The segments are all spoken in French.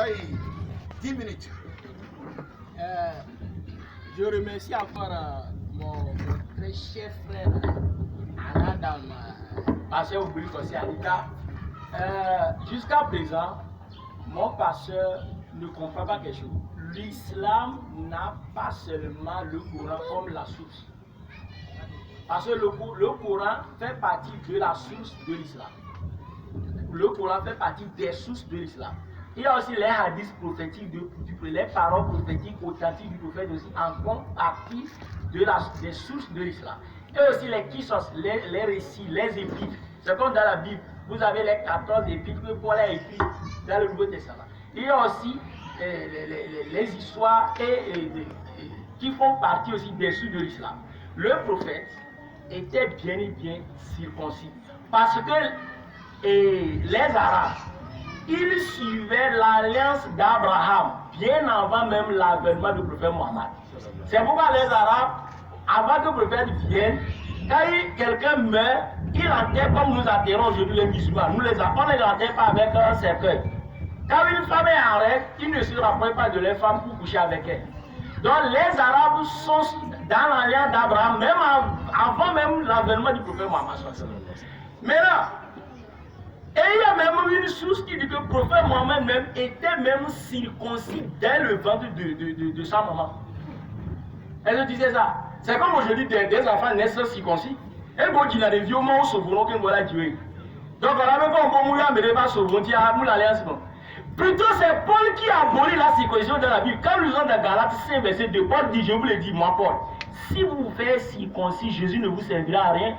Oui, 10 minutes. Je remercie encore mon très cher frère Anadam, pasteur Oubli Kossi Anita. Jusqu'à présent, mon pasteur ne comprend pas quelque chose. L'islam n'a pas seulement le Coran comme la source. Parce que le Coran fait partie de la source de l'islam. Le Coran fait partie des sources de l'islam. Il y a aussi les hadiths prophétiques, les paroles prophétiques authentiques du prophète aussi en font partie des sources de l'islam. Et aussi les kissos, les récits, les épîtres. C'est comme dans la Bible, vous avez les 14 épîtres que Paul a écrit dans le Nouveau Testament. Il y a aussi les histoires qui font partie aussi des sources de l'islam. Le prophète était bien et bien circoncis. Parce que les Arabes, ils suivaient l'alliance d'Abraham bien avant même l'avènement du prophète Mohammed. C'est pourquoi les Arabes, avant que le prophète vienne, quand quelqu'un meurt, il enterre comme nous enterrons aujourd'hui les musulmans. On ne les enterre pas avec un cercueil. Quand une femme est en règle, ils ne se rapprochent pas de leur femme pour coucher avec elle. Donc les Arabes sont dans l'alliance d'Abraham, même avant même l'avènement du prophète Mohammed. Maintenant, et il y a même une source qui dit que le prophète Mohammed même était même circoncis dès le ventre de sa maman. Elle disait ça. C'est comme aujourd'hui des enfants naissent circoncis. Et bon, il y a des vieux morts sauveront qu'on va la tuer. Donc on a même pas un mouillard, mais pas sauveront, il y a l'alliance. Plutôt c'est Paul qui a aboli la circoncision dans la Bible. Quand nous sommes dans Galates 5, verset 2, Paul dit, je vous le dis, moi Paul, si vous faites circoncis, Jésus ne vous servira à rien.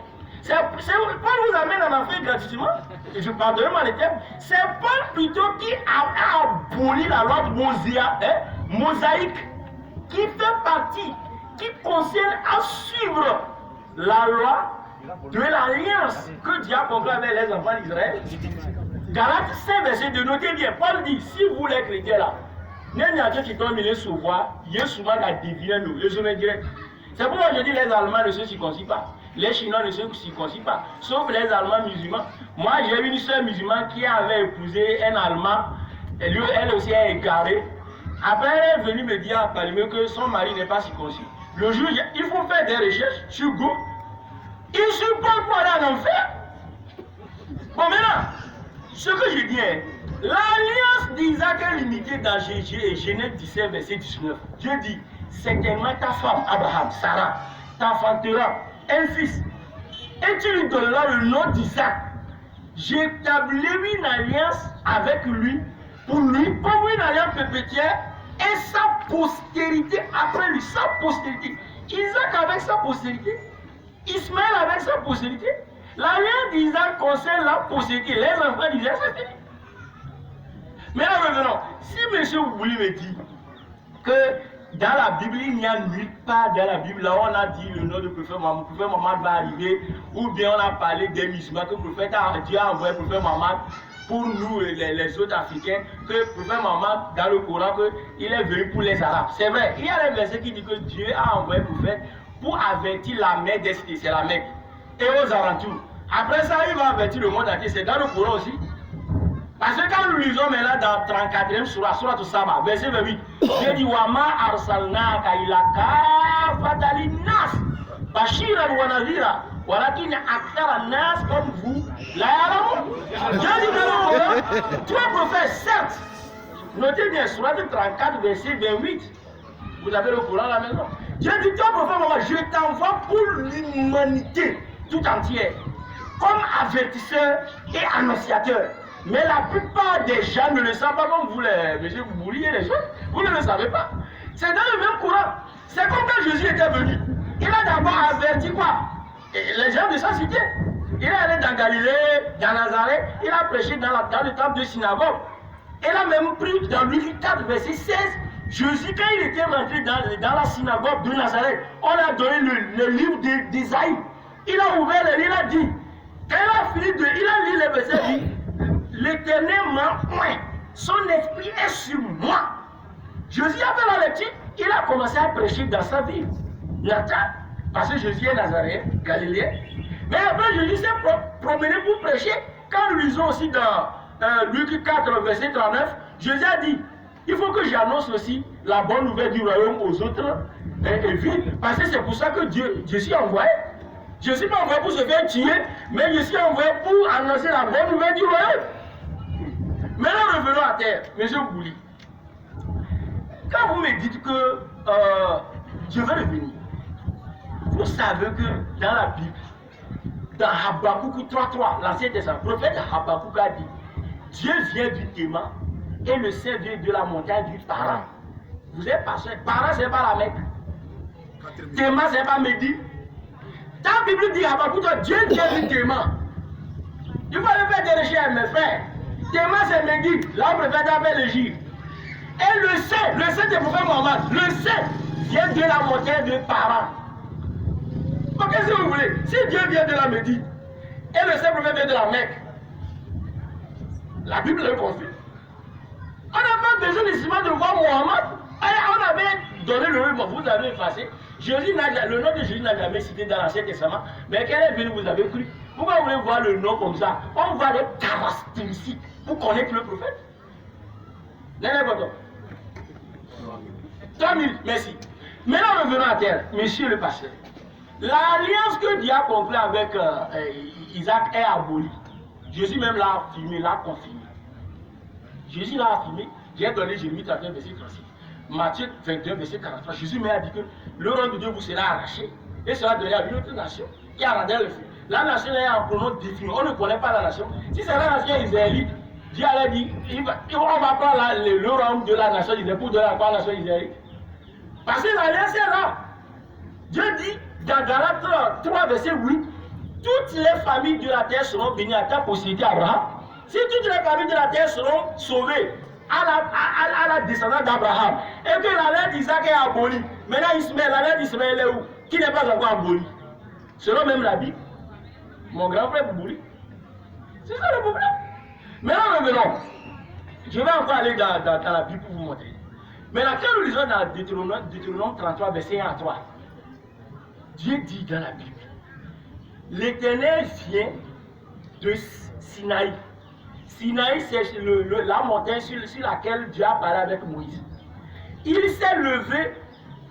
Paul vous amène en Afrique gratuitement. Je pardonne-moi les termes. C'est Paul plutôt qui a aboli la loi mosaïque, qui fait partie, qui concerne à suivre la loi de l'alliance que Dieu a conclue avec les enfants d'Israël. Galates 5, verset 2, notez bien. Paul dit, si vous les chrétiens là, n'ayez qui tombe les sauvoir, il y a souvent la divine nous, les hommes directs. C'est pourquoi je dis les Allemands ne se circoncisent pas. Les Chinois ne se circoncisent pas, sauf les Allemands musulmans. Moi, j'ai une soeur musulmane qui avait épousé un Allemand, et lui, elle aussi est égarée. Après, elle est venue me dire à Palimé que son mari n'est pas circoncis. Le jour, il faut faire des recherches sur Google. Il supporte pour aller en enfer. Bon, maintenant, ce que je dis est, l'alliance d'Isaac est limitée dans Genèse 17, verset 19. Dieu dit, certainement ta femme, Abraham, Sarah, t'enfantera un fils, et tu lui donneras le nom d'Isaac. J'établirai une alliance avec lui, comme une alliance perpétuelle, et sa postérité après lui, sa postérité. Isaac avec sa postérité, Ismaël avec sa postérité. L'alliance d'Isaac concerne la postérité, les enfants d'Isaac, c'est fini. Mais là revenons, si monsieur Oubli me dit que dans la Bible, il n'y a nulle part dans la Bible, là on a dit le nom du prophète Mohammed va arriver, ou bien on a parlé des musulmans, que le prophète Dieu a envoyé le prophète Mohammed pour nous, les autres Africains, que le prophète Mohammed, dans le Coran, il est venu pour les Arabes. C'est vrai, il y a des versets qui disent que Dieu a envoyé le prophète pour avertir la mer d'Est, c'est la Mecque, et aux alentours. Après ça, il va avertir le monde entier, c'est dans le Coran aussi. Parce que quand nous lisons maintenant dans 34e surah, surah Saba, verset 28, Dieu dit Wama arsalnaka ila kafatan linnas bashiran wa nadhira walakin akthara nas comme vous la ya'lamun. Dieu dit dans le Coran, toi prophète, certes, notez bien surah 34 verset 28. Vous avez le Coran à la maison. Dieu dit toi prophète, je t'envoie pour l'humanité tout entière comme avertisseur et annonciateur. Mais la plupart des gens ne le savent pas comme vous, monsieur, vous bouliez les choses. Vous ne le savez pas. C'est dans le même courant. C'est comme quand Jésus était venu. Il a d'abord averti quoi? Les gens de sa cité. Il est allé dans Galilée, dans Nazareth. Il a prêché dans le temple de synagogue. Il a même pris dans Luc 4, verset 16. Jésus, quand il était rentré dans la synagogue de Nazareth, on a donné le livre d'Ésaïe. Il a ouvert le livre, il a dit. Quand il a fini il a lu les versets, il dit. L'Éternel m'a oint, son esprit est sur moi. Jésus a fait la lecture, il a commencé à prêcher dans sa ville. Parce que Jésus est Nazaréen, Galiléen. Mais après, Jésus s'est promené pour prêcher. Quand nous lisons aussi dans Luc 4, verset 39, Jésus a dit, il faut que j'annonce aussi la bonne nouvelle du royaume aux autres villes. Parce que c'est pour ça que Dieu s'y envoyé. Je ne suis pas envoyé pour se faire tuer, mais je suis envoyé pour annoncer la bonne nouvelle du royaume. Maintenant, revenons à terre. Monsieur Bouli, quand vous me dites que je vais revenir, vous savez que dans la Bible, dans Habakkuk 3.3, l'Ancien Testament, le prophète Habakkuk a dit, Dieu vient du Théma et le Saint vient de la montagne du Paran. Vous êtes pasteur. Paran, ce n'est pas la Mecque. Théma, ce n'est pas Médine. Dans la Bible dit Habakkuk, Dieu vient du Théma. Il faut aller faire des recherches, mes frères. Théma, c'est Médine. Là, on préfère d'appeler l'Égypte. Et le Saint du prophète Mohammed, le Saint vient de la montagne de Paran. Donc, qu'est-ce que vous voulez? Si Dieu vient de la Médine et le Saint prophète vient de la Mecque, la Bible le confirme. On n'a pas besoin nécessairement de voir Mohammed. On avait donné le nom, vous avez effacé. Le nom de Jésus n'a jamais cité dans l'Ancien Testament. Mais quel est venu, vous avez cru? Pourquoi vous voulez voir le nom comme ça? On voit les caractéristiques pour connaître le prophète. N'importe quoi. 3 minutes, merci. Maintenant, revenons à terre, monsieur le pasteur. L'alliance que Dieu a conclue avec Isaac est abolie. Jésus même l'a affirmé, l'a confirmé. Jésus l'a affirmé. J'ai donné Jérémie 31, verset 36. Matthieu 21, verset 43. Jésus m'a dit que le royaume de Dieu vous sera arraché et sera donné à une autre nation qui a rendu le feu. La nation est en pronom défini. On ne connaît pas la nation. Si c'est la nation israélite, Dieu allait dire on va prendre le royaume de la nation israélite pour donner à la nation israélite. Parce que l'alliance est là. Dieu dit dans Galates 3, verset 8, toutes les familles de la terre seront bénies à ta postérité, Abraham. Si toutes les familles de la terre seront sauvées à la descendance d'Abraham, et que l'alliance d'Isaac est abolie, maintenant l'alliance d'Ismaël est où? Qui n'est pas encore abolie. Selon même la Bible, mon grand frère Boubouli. C'est ça le problème. Maintenant, revenons. Je vais encore aller dans la Bible pour vous montrer. Maintenant, quand nous lisons dans Deutéronome 33, verset 1 à 3, Dieu dit dans la Bible, l'Éternel vient de Sinaï. Sinaï, c'est la montagne sur laquelle Dieu a parlé avec Moïse. Il s'est levé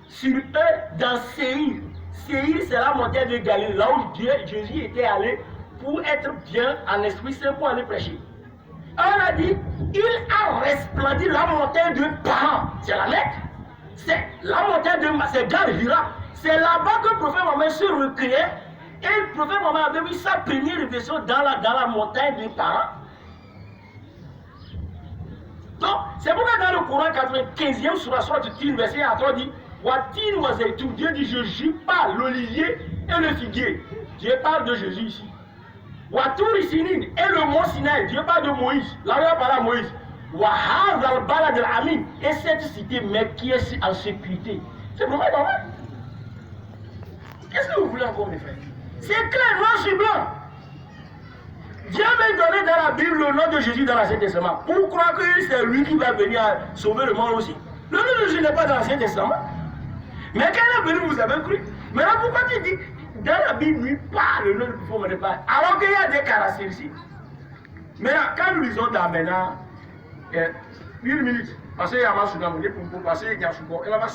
sur eux dans Séir. Séir, c'est la montagne de Galilée, là où Jésus était allé pour être bien en esprit saint pour aller prêcher. On a dit, il a resplendi la montagne de Paran. C'est la Mecque. C'est la montagne de c'est Galilée. C'est là-bas que le prophète Mohammed se recueillait. Et le prophète Mohammed avait eu sa première révélation dans la montagne de Paran. Donc, c'est pourquoi dans le Coran 95e sur la sourate Tin, verset 3 dit Watin wazaitou, Dieu dit je jure pas l'olivier et le figuier. Dieu parle de Jésus ici. Watouri Sinin et le mont Sinaï, Dieu parle de Moïse. Là, il parle à Moïse. Wahaz al-Balad al-Amin, et cette cité, mais qui est en sécurité. C'est vraiment normal. Qu'est-ce que vous voulez encore, mes frères? C'est clair, noir sur blanc. Dieu m'a donné dans la Bible le nom de Jésus dans l'Ancien Testament. Pour croire que c'est lui qui va venir sauver le monde aussi. Le nom de Jésus n'est pas dans l'Ancien Testament. Mais quand il est venu, vous avez cru. Maintenant, pourquoi tu dis dans la Bible, lui, pas le nom du prophète pas. Alors qu'il y a des caractéristiques. Maintenant, quand nous lisons dans maintenant, 1 minute, parce qu'il y a un soudan, pour passer, il y a un soudan, il va pas